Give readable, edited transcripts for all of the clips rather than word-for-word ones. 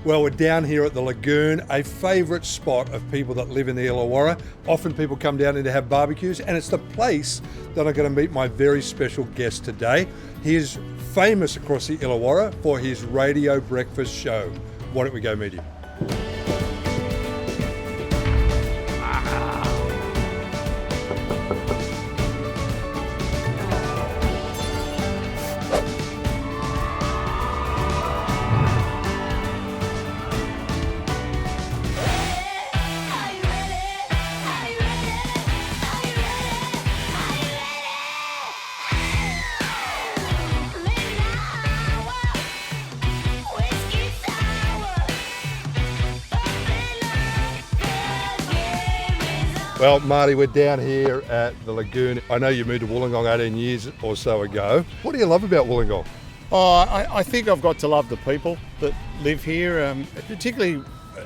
Well, we're down here at the Lagoon, a favourite spot of people that live in the Illawarra. Often people come down here to have barbecues, and it's the place that I'm going to meet my very special guest today. He is famous across the Illawarra for his radio breakfast show. Why don't we go meet him? Well, Marty, we're down here at the Lagoon. I know you moved to Wollongong 18 years or so ago. What do you love about Wollongong? Oh, I think I've got to love the people that live here, particularly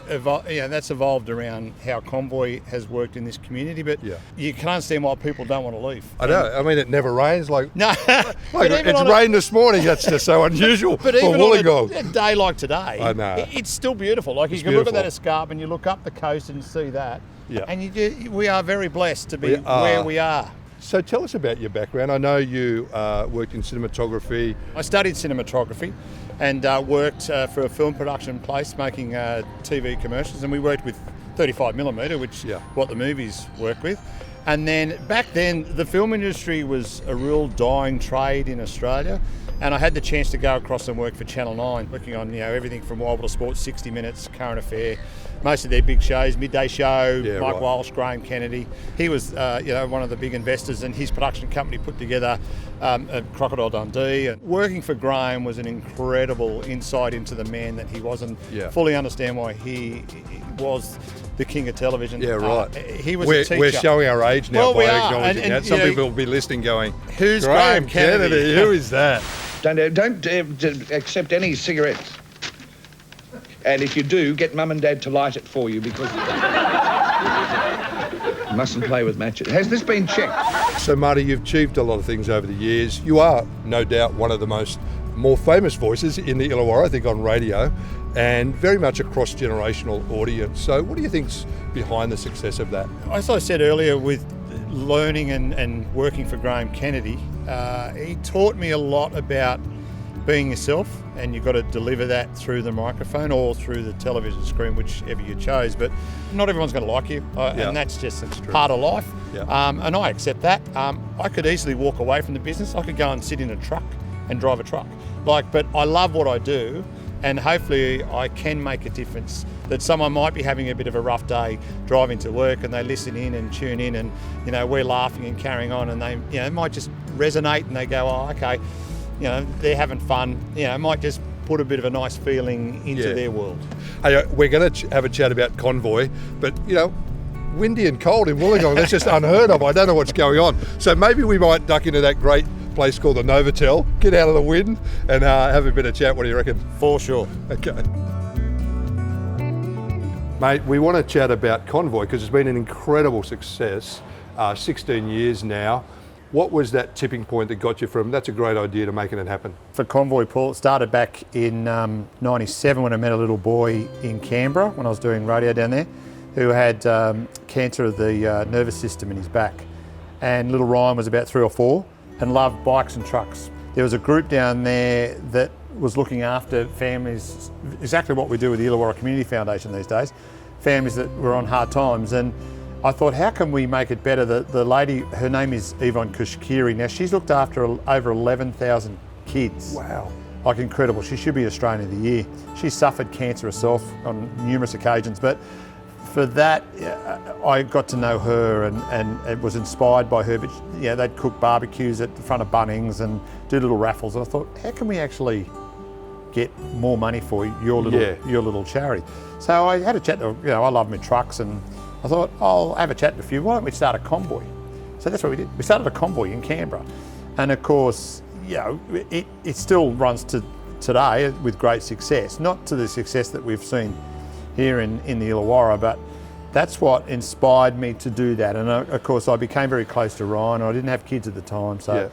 that's evolved around how Convoy has worked in this community, but you can understand why people don't want to leave. I know. I mean, it never rains. No, it's on rained this morning. That's just so unusual but for even Wollongong. On a day like today, I know. It's still beautiful. Like, you can look at that escarpment, you look up the coast and see that. Yeah. And we are very blessed to be where we are. So tell us about your background. I know you worked in cinematography. I studied cinematography and worked for a film production place making TV commercials, and we worked with 35mm, which what the movies work with. And then back then, the film industry was a real dying trade in Australia. And I had the chance to go across and work for Channel 9, working on everything from Wild Sports, 60 Minutes, Current Affair, most of their big shows, Midday Show, Mike Walsh, Graham Kennedy. He was one of the big investors, and his production company put together Crocodile Dundee. And working for Graham was an incredible insight into the man that he was, and fully understand why he was the king of television. Yeah, right. He was a teacher. We're showing our age now by acknowledging that. Some people will be listening going, who's Graham Kennedy? Who is that? Don't accept any cigarettes. And if you do, get Mum and Dad to light it for you, because you mustn't play with matches. Has this been checked? So, Marty, you've achieved a lot of things over the years. You are, no doubt, one of the more famous voices in the Illawarra, I think, on radio, and very much a cross-generational audience. So what do you think's behind the success of that? As I said earlier, with learning and working for Graham Kennedy, he taught me a lot about being yourself, and you've got to deliver that through the microphone or through the television screen, whichever you chose. But not everyone's going to like you, and that's just part of life. And I accept that. I could easily walk away from the business. I could go and sit in a truck and drive a truck. But I love what I do, and hopefully I can make a difference. That someone might be having a bit of a rough day driving to work, and they listen in and tune in, and we're laughing and carrying on, and they it might just resonate, and they go, oh, okay, they're having fun. It might just put a bit of a nice feeling into their world. Hey, we're going to have a chat about Convoy, but windy and cold in Wollongong, that's just unheard of. I don't know what's going on. So maybe we might duck into that great place called the Novotel, get out of the wind, and have a bit of chat. What do you reckon? For sure. Okay. Mate, we want to chat about Convoy because it's been an incredible success, 16 years now. What was that tipping point that got you from, that's a great idea, to making it happen? For Convoy, Paul, it started back in 97 when I met a little boy in Canberra when I was doing radio down there, who had cancer of the nervous system in his back. And little Ryan was about 3 or 4 and loved bikes and trucks. There was a group down there that was looking after families, exactly what we do with the Illawarra Community Foundation these days, families that were on hard times. And I thought, how can we make it better? The lady, her name is Yvonne Kushkiri. Now, she's looked after over 11,000 kids. Wow. Like, incredible. She should be Australian of the Year. She suffered cancer herself on numerous occasions, but for that, I got to know her and it was inspired by her. But they'd cook barbecues at the front of Bunnings and do little raffles. And I thought, how can we actually get more money for your little charity? So I had a chat to, I love my trucks, and I thought, I'll have a chat with you. Why don't we start a convoy? So that's what we did. We started a convoy in Canberra. And of course, it still runs to today with great success. Not to the success that we've seen here in the Illawarra, but that's what inspired me to do that. And of course, I became very close to Ryan. I didn't have kids at the time, so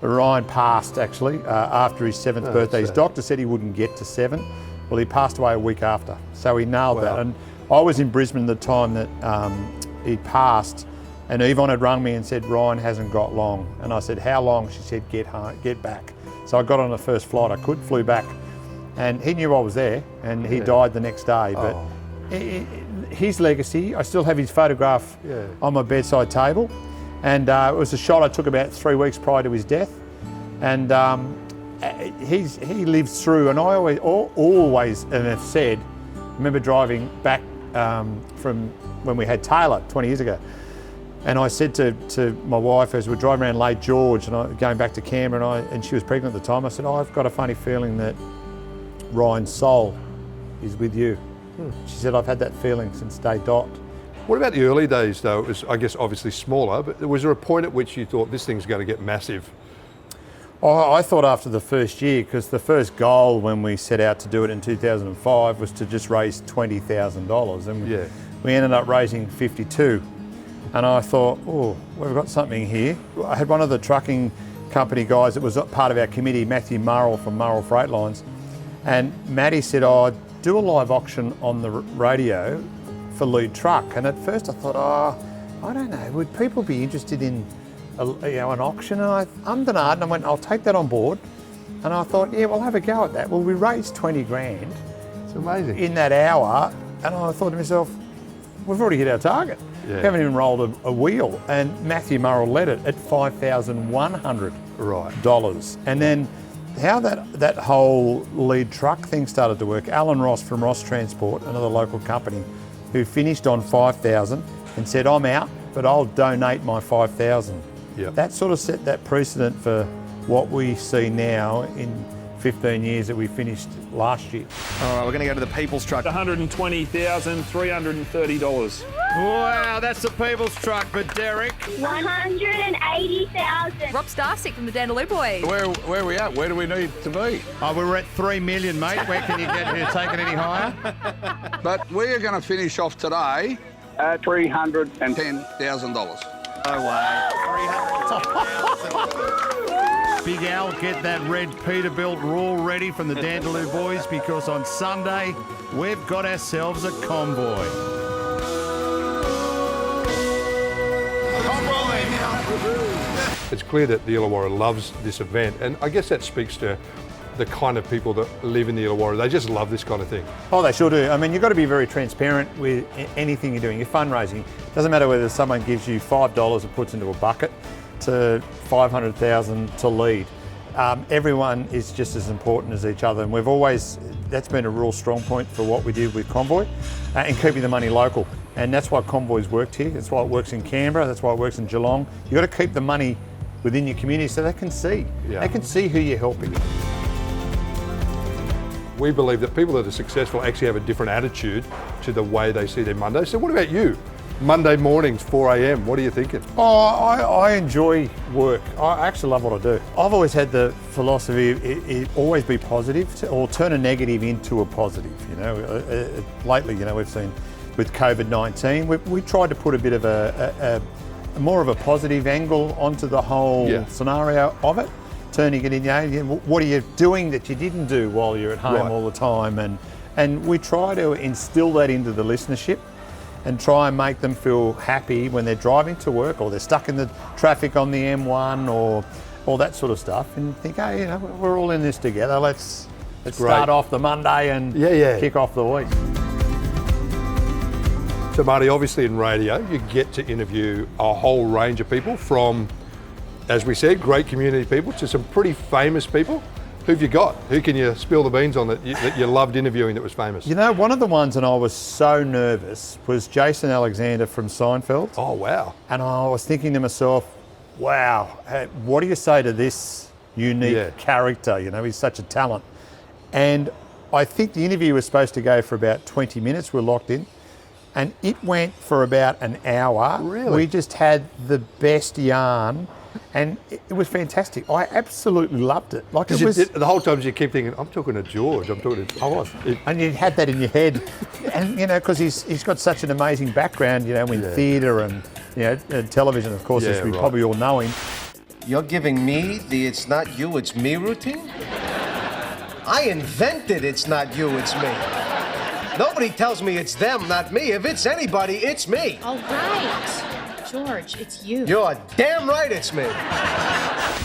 Ryan passed actually after his 7th birthday. His doctor said he wouldn't get to 7, Well, he passed away a week after, so he nailed Wow. that. And I was in Brisbane at the time that he passed, and Yvonne had rung me and said, Ryan hasn't got long. And I said, how long? She said, get home, get back. So I got on the first flight I could, flew back, and he knew I was there, and he died the next day. But his legacy, I still have his photograph on my bedside table, and it was a shot I took about 3 weeks prior to his death, and he lived through. And I always and have said, remember driving back from when we had Taylor 20 years ago, and I said to my wife as we're driving around Lake George and going back to Canberra, and she was pregnant at the time, I said, I've got a funny feeling that Ryan's soul is with you. She said, I've had that feeling since day dot. What about the early days, though? It was, I guess, obviously smaller, but was there a point at which you thought this thing's going to get massive? Oh, I thought after the first year, because the first goal when we set out to do it in 2005 was to just raise $20,000, and we ended up raising 52. And I thought, oh, we've got something here. I had one of the trucking company guys that was part of our committee, Matthew Murrell from Murrell Freight Lines, and Matty said, oh, do a live auction on the radio for lead truck. And at first I thought, oh, I don't know, would people be interested in an auction? And I ummed and ahed, and I went, I'll take that on board. And I thought, yeah, we'll have a go at that. Well, we raised 20 grand. It's amazing. In that hour, and I thought to myself, we've already hit our target. Yeah. We haven't even rolled a wheel. And Matthew Murrell led it at $5,100. Right. And then how that whole lead truck thing started to work, Alan Ross from Ross Transport, another local company, who finished on 5,000 and said, I'm out, but I'll donate my 5,000. Yep. That sort of set that precedent for what we see now in 15 years that we finished last year. All right, we're going to go to the People's Truck. $120,330. Wow, that's the People's Truck, but Derek. 180,000. Rob Starsick from the Dandaloo Boys. Where are we at? Where do we need to be? Oh, we're at 3 million, mate. Where can you get here? Take it any higher? But we are going to finish off today $310,000. $10,000. No way. 300,000. Big Al, get that red Peterbilt roar ready from the Dandaloo Boys, because on Sunday we've got ourselves a convoy. It's clear that the Illawarra loves this event, and I guess that speaks to the kind of people that live in the Illawarra. They just love this kind of thing. Oh, they sure do. I mean, you've got to be very transparent with anything you're doing. Your fundraising, doesn't matter whether someone gives you $5 and puts into a bucket to 500,000 to lead. Everyone is just as important as each other, and that's been a real strong point for what we did with Convoy and keeping the money local. And that's why Convoy's worked here. That's why it works in Canberra. That's why it works in Geelong. You've got to keep the money within your community so they can see. Yeah. They can see who you're helping. We believe that people that are successful actually have a different attitude to the way they see their Monday. So what about you? Monday mornings, 4 a.m, what are you thinking? Oh, I enjoy work. I actually love what I do. I've always had the philosophy, it always be positive or turn a negative into a positive. You know, lately, you know, we've seen with COVID-19, we tried to put a bit of a more of a positive angle onto the whole scenario of it. Turning it in, you know, what are you doing that you didn't do while you're at home all the time? And we try to instill that into the listenership and try and make them feel happy when they're driving to work or they're stuck in the traffic on the M1 or all that sort of stuff, and think, hey, you know, we're all in this together. Let's start off the Monday and kick off the week. So Marty, obviously in radio, you get to interview a whole range of people from, as we said, great community people to some pretty famous people. Who've you got? Who can you spill the beans on that you loved interviewing that was famous? You know, one of the ones, and I was so nervous, was Jason Alexander from Seinfeld. Oh, wow. And I was thinking to myself, wow, what do you say to this unique character? You know, he's such a talent. And I think the interview was supposed to go for about 20 minutes. We're locked in. And it went for about an hour. Really? We just had the best yarn. And it was fantastic. I absolutely loved it. Like it was the whole time you keep thinking, I'm talking to George. I'm talking to. I was. And you had that in your head, and you know, because he's got such an amazing background, you know, in theatre and you know, television, of course, as we probably all know him. You're giving me the "it's not you, it's me" routine? I invented it's not you, it's me. Nobody tells me it's them, not me. If it's anybody, it's me. All right. George, it's you. You're damn right it's me.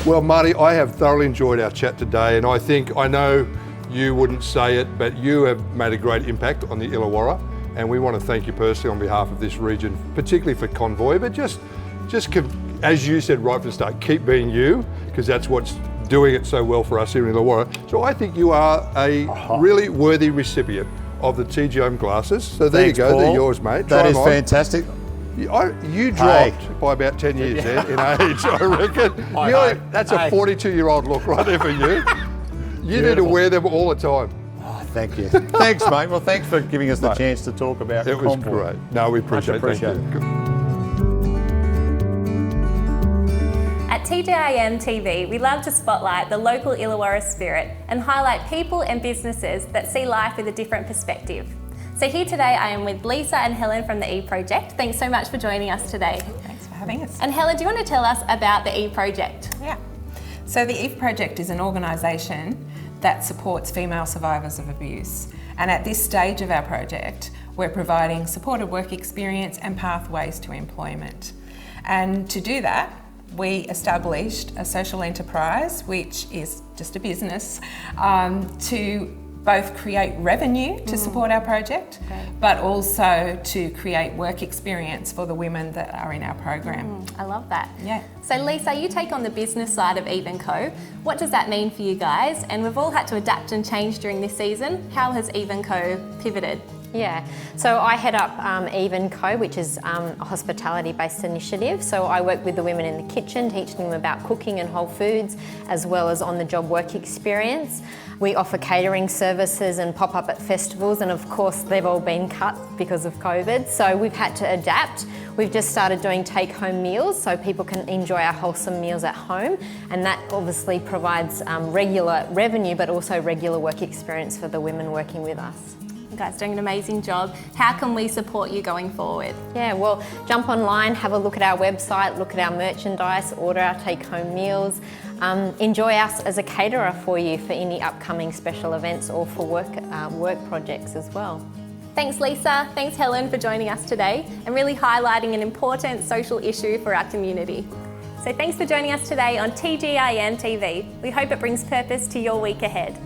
Well, Marty, I have thoroughly enjoyed our chat today, and I know you wouldn't say it, but you have made a great impact on the Illawarra, and we want to thank you personally on behalf of this region, particularly for Convoy, but just as you said right from the start, keep being you, because that's what's doing it so well for us here in Illawarra. So I think you are a really worthy recipient of the TG Home glasses. So there Thanks, you go, Paul. they're yours, mate. That Try is them on. fantastic. You dropped by about 10 years there in age, I reckon. That's a 42-year-old look right there for you. You need to wear them all the time. Oh, thank you. Thanks, mate. Well, thanks for giving us the chance to talk about It was Convoy. great. No, we appreciate it. Much Thank you. At TGIM TV, we love to spotlight the local Illawarra spirit and highlight people and businesses that see life with a different perspective. So here today I am with Lisa and Helen from the E-Project. Thanks so much for joining us today. Thanks for having us. And Helen, do you want to tell us about the E-Project? Yeah. So the E-Project is an organisation that supports female survivors of abuse. And at this stage of our project, we're providing supported work experience and pathways to employment. And to do that, we established a social enterprise, which is just a business, to both create revenue to support our project, but also to create work experience for the women that are in our program. I love that. Yeah. So Lisa, you take on the business side of Eve & Co. What does that mean for you guys? And we've all had to adapt and change during this season. How has Eve & Co pivoted? Yeah, so I head up Eve & Co, which is a hospitality-based initiative. So I work with the women in the kitchen, teaching them about cooking and whole foods, as well as on-the-job work experience. We offer catering services and pop up at festivals, and of course they've all been cut because of COVID, so we've had to adapt. We've just started doing take-home meals so people can enjoy our wholesome meals at home, and that obviously provides regular revenue but also regular work experience for the women working with us. You guys are doing an amazing job. How can we support you going forward? Yeah, well, jump online, have a look at our website, look at our merchandise, order our take-home meals. Enjoy us as a caterer for you for any upcoming special events or for work projects as well. Thanks Lisa, thanks Helen for joining us today and really highlighting an important social issue for our community. So thanks for joining us today on TGIM TV. We hope it brings purpose to your week ahead.